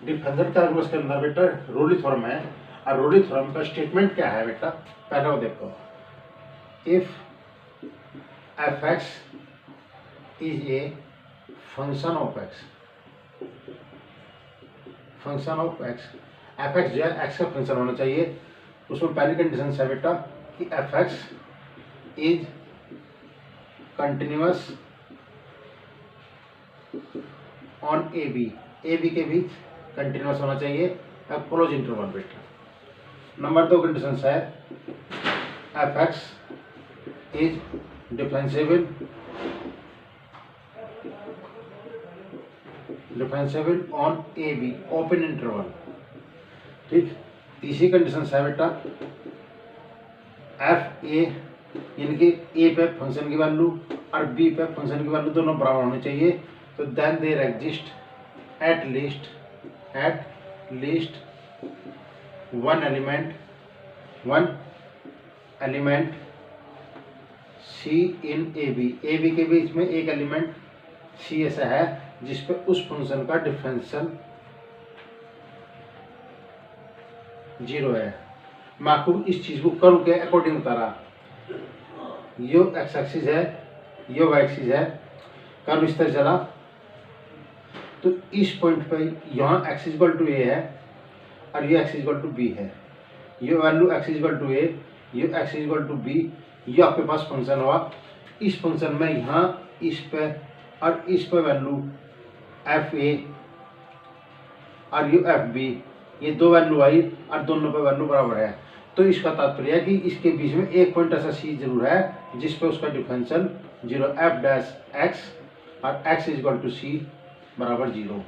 Differential calculus के अंदर बेटा रोली थ्योरम है, और रोली थ्योरम का स्टेटमेंट क्या है बेटा, पहले वो देखो। If F X is a function of x, function of x, F X जो है एक्स का फंक्शन होना चाहिए। उसमें पहली कंडीशन है बेटा कि F X is continuous on A B के बीच कंटिन्यूअस होना चाहिए, क्लोज इंटरवल बेटा। नंबर 2 कंडीशन है F X is differentiable on A B open interval. ठीक, तीसरी कंडीशन है बेटा एफ ए, यानी कि ए पे फंक्शन की वैल्यू और बी पे फंक्शन की वैल्यू दोनों बराबर होनी चाहिए। तो then there exist at least one element C in A B के बीच में एक एलिमेंट सी ऐसा है जिसपे उस फंक्शन का डिफरेंशियल 0 है। मैं आपको इस चीज को कर्व के अकॉर्डिंग बता रहा। यो एक्स एक्सिस है, यो वाई एक्सिस है, कर्व इस तरह चला तो इस पॉइंट पे यहाँ एक्स इक्वल टू ए है और ये एक्स इक्वल टू बी है। ये वैल्यू एक्स इक्वल टू ए, ये एक्स इक्वल टू बी, ये आपके पास फंक्शन हुआ। इस फंक्शन में यहाँ इस पे और इस पे वैल्यू एफ ए और यू एफ बी, ये दो वैल्यू आई और दोनों पे वैल्यू बराबर है। तो इसका तात्पर्य है कि इसके बीच में एक पॉइंट ऐसा सी जरूर है जिस पे उसका डिफरेंशियल 0 एफ डैश एक्स और एक्स इक्वल टू सी बराबर 0।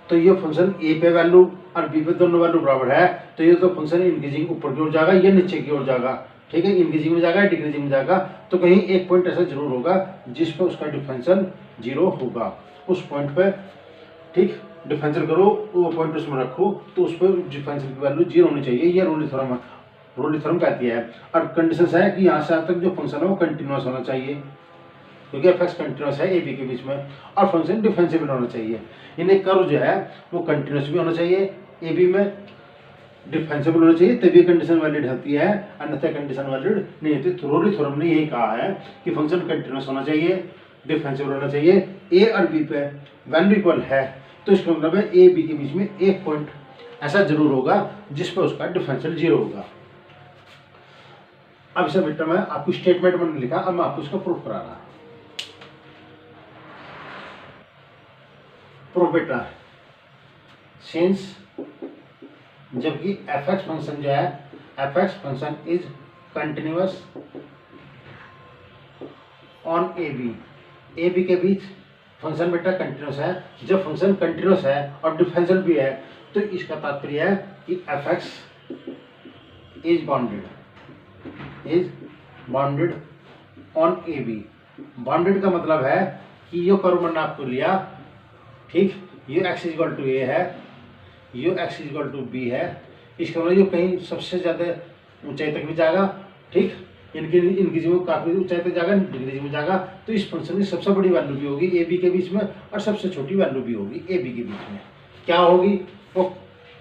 तो ये फंक्शन ए पे वैल्यू और बी पे दोनों वैल्यू बराबर है, तो ये तो फंक्शन इंक्रीजिंग ऊपर की ओर जाएगा, ये नीचे की ओर जाएगा। ठीक है, इंक्रीजिंग में जाएगा, डिक्रीजिंग में जाएगा। तो कहीं एक पॉइंट ऐसा जरूर होगा जिस पे उसका डिफरेंशियल 0 होगा। उस पॉइंट पे ठीक डिफरेंशियल करो, वो पॉइंट उसमें रखो, तो उस पर डिफरेंशियल की वैल्यू 0 होनी चाहिए। ये रोली थ्योरम कहती है। और कंडीशन है कि यहाँ से यहाँ तक जो फंक्शन है वो कंटिन्यूअस होना चाहिए, क्योंकि एफ एक्स कंटिन्यूअस है ए बी के बीच में, और फंक्शन डिफरेंशिएबल होना चाहिए। इन्हें कर्व जो है वो कंटिन्यूअस भी होना चाहिए, ए बी में डिफरेंशिएबल होना चाहिए, तभी कंडीशन वैलिड होती है, अन्यथा कंडीशन वैलिड नहीं होती। तो रोली थ्योरम ने यही कहा है कि फंक्शन कंटिन्यूअस होना चाहिए, डिफरेंशिएबल होना चाहिए, ए और बी पे वैल्यू इक्वल है। तो इसका मतलब है ए बी के बीच में एक पॉइंट ऐसा जरूर होगा जिस पर उसका डिफरेंशियल 0 होगा। अब इसे बेटा मैं आपको स्टेटमेंट में लिखा, अब मैं आपको इसका प्रूफ करा रहा। प्रूफ बेटा, सिंस जबकि एफ एक्स फंक्शन जो है, F X function is continuous on A B के बीच फंक्शन बेटा कंटिन्यूअस है। जब फंक्शन कंटिन्यूअस है और डिफरेंशियल भी है, तो इसका तात्पर्य है कि F X is bounded on A B. Bounded का मतलब है कि ये कर्व मैंने आपको लिया, ठीक, ये एक्स इक्वल टू ए है, ये एक्स इक्वल टू बी है। इसका मतलब ये कहीं सबसे ज़्यादा ऊंचाई तक भी जाएगा, ठीक, इनकी जो काफ़ी ऊंचाई तक जाएगा, डिग्री में जाएगा। तो इस फंक्शन की सबसे बड़ी वैल्यू भी होगी ए बी के बीच में, और सबसे छोटी वैल्यू भी होगी ए बी के बीच में। क्या होगी वो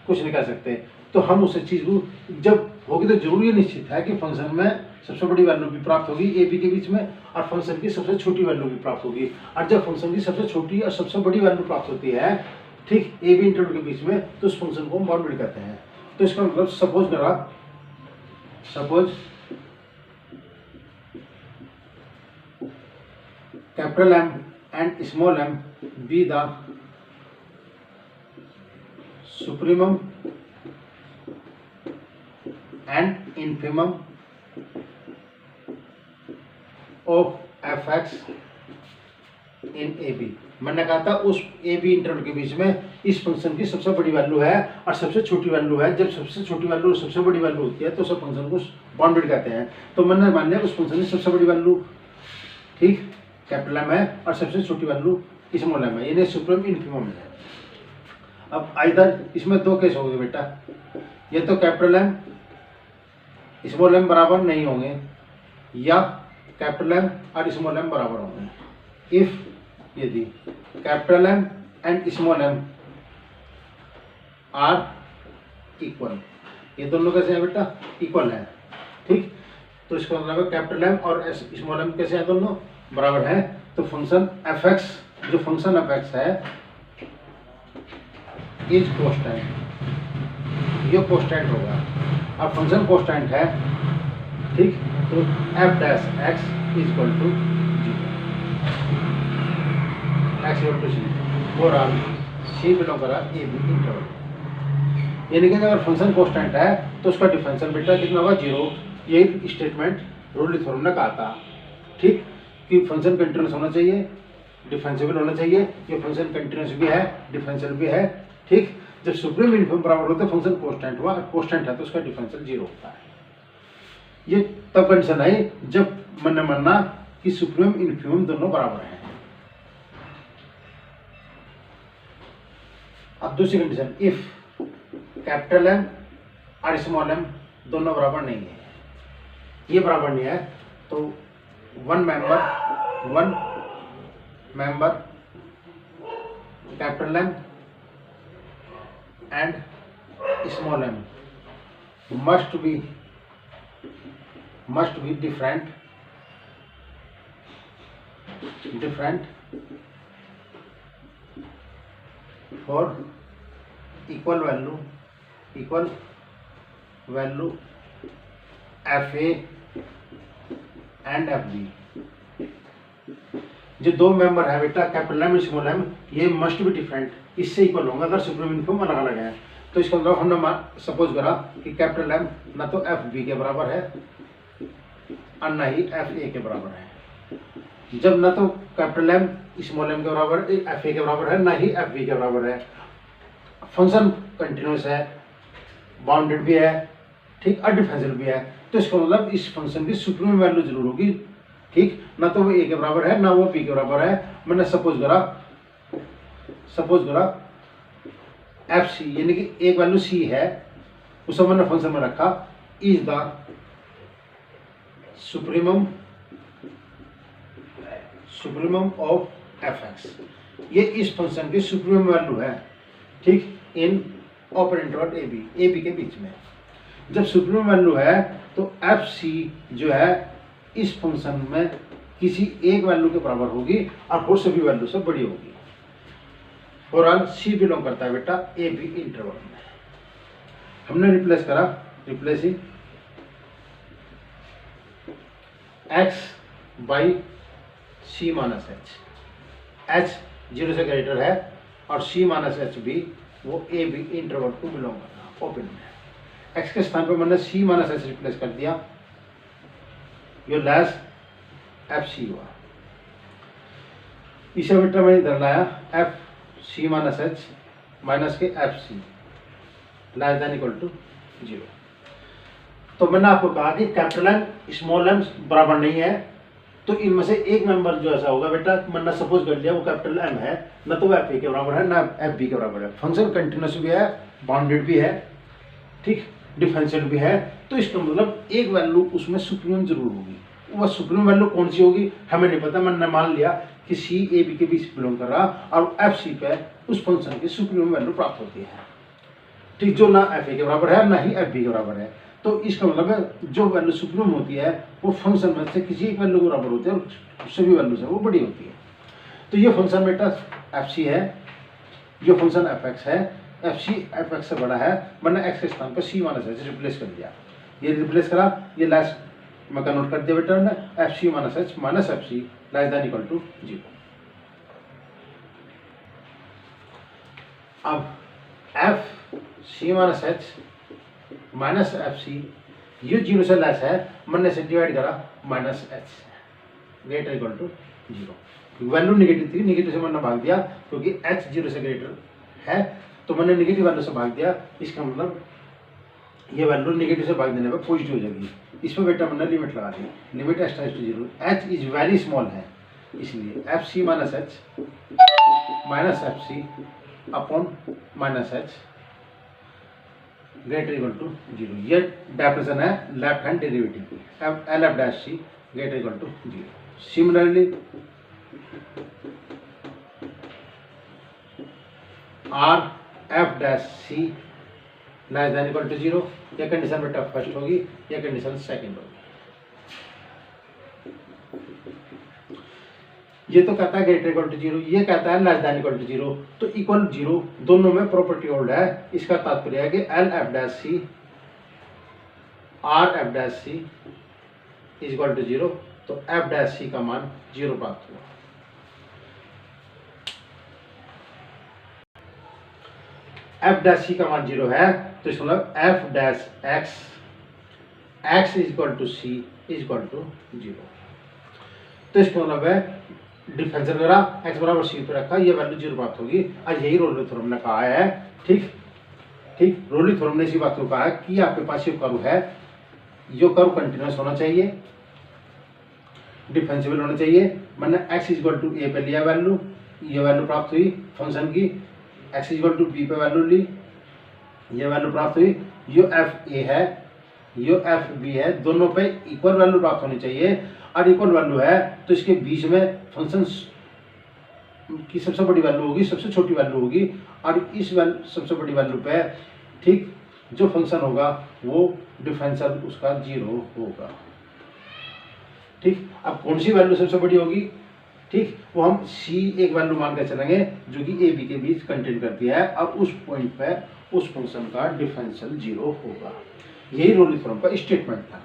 कुछ नहीं कह सकते। तो हम उस चीज़ को जब होगी तो जरूर ये निश्चित है कि फंक्शन में सबसे बड़ी वैल्यू भी प्राप्त होगी ए बी के बीच में, और फंक्शन की सबसे छोटी वैल्यू भी प्राप्त होगी। और जब फंक्शन की सबसे छोटी और सबसे बड़ी वैल्यू प्राप्त होती है, ठीक, ए बी इंटरवल के बीच में, तो उस फंक्शन को हम बाउंडेड कहते हैं। तो इसका मतलब suppose capital M and small M be the supremum and infimum of F X in A B. मैंने कहा था उस ए बी इंटरवल के बीच में इस फंक्शन की सबसे बड़ी वैल्यू है और सबसे छोटी वैल्यू है। जब सबसे छोटी वैल्यू और सबसे बड़ी वैल्यू होती है तो सब फंक्शन को बाउंडेड कहते हैं। तो मैंने मान लिया उस फंक्शन की सबसे बड़ी वैल्यू, ठीक, कैपिटल एम है और सबसे छोटी वैल्यू स्मॉल एम है, यानी सुप्रीम इन्फीमम है। अब इधर इसमें दो केस होंगे बेटा, ये तो कैपिटल एम स्मॉल एम बराबर नहीं होंगे, या कैपिटल एम और स्मॉल एम बराबर होंगे। इफ यदि capital M and small M are equal, ये दोनों कैसे हैं बेटा, इक्वल है, ठीक। तो इसका मतलब कैपिटल एम और स्मॉल एम कैसे हैं, दोनों बराबर हैं। तो फंक्शन एफ एक्स, जो फंक्शन एफ एक्स है इज कोस्टेंट, ये कोस्टेंट होगा। अब फंक्शन कोस्टेंट है, ठीक, तो F dash X is equal to zero, X equal to C और आर सी बिलोंग करा ए बी इंटरवल। यानी कि अगर फंक्शन कोस्टेंट है तो उसका डिफरेंशियल बेटा कितना होगा, जीरो। यही स्टेटमेंट रोली थ्योरम ने कहा था, ठीक, कि फंक्शन कंटिन्यूस होना चाहिए, डिफरेंशिएबल होना चाहिए। ये फंक्शन कंटिन्यूस भी है, डिफरेंशियल भी है, ठीक। जब सुप्रीम यूनिफॉर्म बराबर होता है फंक्शन कोस्टेंट हुआ, कोस्टेंट है तो उसका डिफरेंशियल जीरो होता है। ये तब कंडीशन आई जब मन मानना कि सुप्रीम इन्फीमम दोनों बराबर हैं। अब दूसरी कंडीशन, इफ कैपिटल एम और स्मॉल एम दोनों बराबर नहीं है, ये बराबर नहीं है, तो one member capital M and small M must be different for equal value FA and FB। जो दो मेंबर है बेटा कैपिटल एम स्मॉल एम, ये मस्ट बी डिफरेंट, इससे इक्वल होंगे अगर सुप्रीम इन्फॉर्म अलग अलग है। तो इसका मतलब हमने सपोज करा कि कैपिटल एम ना तो FB के बराबर है और ना ही FA के बराबर है। जब ना तो कैपिटल एम स्मॉल एम के बराबर, FA के बराबर है, ना ही FB के बराबर है, फंक्शन कंटिन्यूस है, बाउंडेड भी है, ठीक, और डिफरेंशियल भी है, तो इसका मतलब इस फंक्शन की सुप्रीम वैल्यू जरूर होगी, ठीक। ना तो वो A के बराबर है ना वो B के बराबर है। मैंने सपोज करा FC, यानी कि एक वैल्यू C है, उसे मैंने फंक्शन में रखा is the supremum of fx, ये इस फंक्शन की सुप्रीमम वैल्यू है, ठीक, in open interval A B के बीच में। जब सुप्रीमम वैल्यू है तो fc जो है इस फंक्शन में किसी एक वैल्यू के बराबर होगी और वो सभी वैल्यू से बड़ी होगी। फॉर ऑल c बिलोंग करता है बेटा ए बी इंटरवल में। हमने replacing x by c minus h, zero से ग्रेटर है और c माइनस एच भी वो ए बी इंटरवल को बिलोंग करना ओपन में। x के स्थान पर मैंने c माइनस एच रिप्लेस कर दिया, ये लेस FC हुआ। इसे बेटा मैं इधर लाया FC माइनस एच माइनस के FC less than equal to zero. तो मैंने आपको कहा कि कैपिटल एम स्मॉल एम बराबर नहीं है, तो इनमें से एक मेंबर जो ऐसा होगा बेटा, मैंने सपोज कर लिया वो कैपिटल एम है, ना तो वो FA के बराबर है ना FB के बराबर है। फंक्शन कंटिन्यूस भी है, बाउंडेड भी है, ठीक, डिफरेंशियल भी है, तो इसका मतलब एक वैल्यू उसमें सुप्रीम जरूर होगी। वह सुप्रीम वैल्यू कौन सी होगी हमें नहीं पता, मैंने मान लिया कि C A B के बीच बिलोंग कर रहा और FC पे उस फंक्शन की सुप्रीम वैल्यू प्राप्त होती है, ठीक, जो ना FA के बराबर है ना ही FB के बराबर है। तो इसका मतलब जो वैल्यू सुप्रीम होती है वो फंक्शन में से किसी एक वैल्यू के बराबर होती है और सभी वैल्यू से वो बड़ी होती है। तो ये फंक्शन बेटा FC है, ये फंक्शन fx है, FC fx से बड़ा है, मैंने x के स्थान पर c माइनस एच रिप्लेस कर दिया। ये रिप्लेस करा, ये लास्ट मैं कन्वर्ट कर दिया बेटा ने FC minus H minus FC less than equal to zero. अब FC minus H minus FC ये जीरो से लेस है, मैंने से डिवाइड करा minus H greater equal to zero. Value negative थी, निगेटिव से मैंने भाग दिया क्योंकि h जीरो से ग्रेटर है, तो मैंने निगेटिव वैल्यू से भाग दिया। इसका मतलब ये वैल्यू निगेटिव से भाग देने पर पॉजिटिव हो जाएगी। इसमें बेटा मैंने लिमिट लगा दी, limit h tends to zero, h is very small है, इसलिए FC minus H minus FC upon minus H greater equal to zero. ये डेफिनेशन है left hand derivative, LF dash C greater equal to zero. Similarly R F dash C less than equal to 0, ये condition बेटा first होगी, ये condition second होगी। ये तो कहता है ग्रेटर इक्वल टू 0, ये कहता है लेस देन इक्वल टू 0, तो इक्वल 0 दोनों में प्रॉपर्टी होल्ड है। इसका तात्पर्य है कि L F dash C R F dash C is equal to 0, तो एफ डैश सी का मान 0 प्राप्त हुआ। एफ डैश सी का मान 0 है, तो इसका मतलब F dash X X is equal to C is equal to 0। तो इसका मतलब है डिफरेंशियल करा, एक्स बराबर सी पे रखा, ये वैल्यू 0 प्राप्त होगी। और यही रोली थ्योरम ने कहा है, ठीक ठीक, रोली थ्योरम ने इसी बात को कहा है कि आपके पास ये कर्व है, ये कर्व कंटिन्यूअस होना चाहिए, डिफरेंशिएबल होना चाहिए। मैंने X is equal to A पे लिया वैल्यू, ये वैल्यू प्राप्त हुई फंक्शन की, X is equal to B पे वैल्यू ली, ये वैल्यू प्राप्त हुई। यो एफ ए है, यो एफ बी है, दोनों पे इक्वल वैल्यू प्राप्त होनी चाहिए। और इक्वल वैल्यू है तो इसके बीच में फंक्शन की सबसे बड़ी वैल्यू होगी, सबसे छोटी वैल्यू होगी, और इस सबसे बड़ी वैल्यू पे ठीक जो फंक्शन होगा वो डिफरेंशियल उसका 0 होगा। ठीक, अब कौन सी वैल्यू सबसे बड़ी होगी, ठीक, वो हम सी एक वैल्यू मान कर चलेंगे जो कि ए बी के बीच कंटेन करती है, और उस पॉइंट पे उस फंक्शन का डिफरेंशियल 0 होगा। यही रोली थ्योरम का स्टेटमेंट था।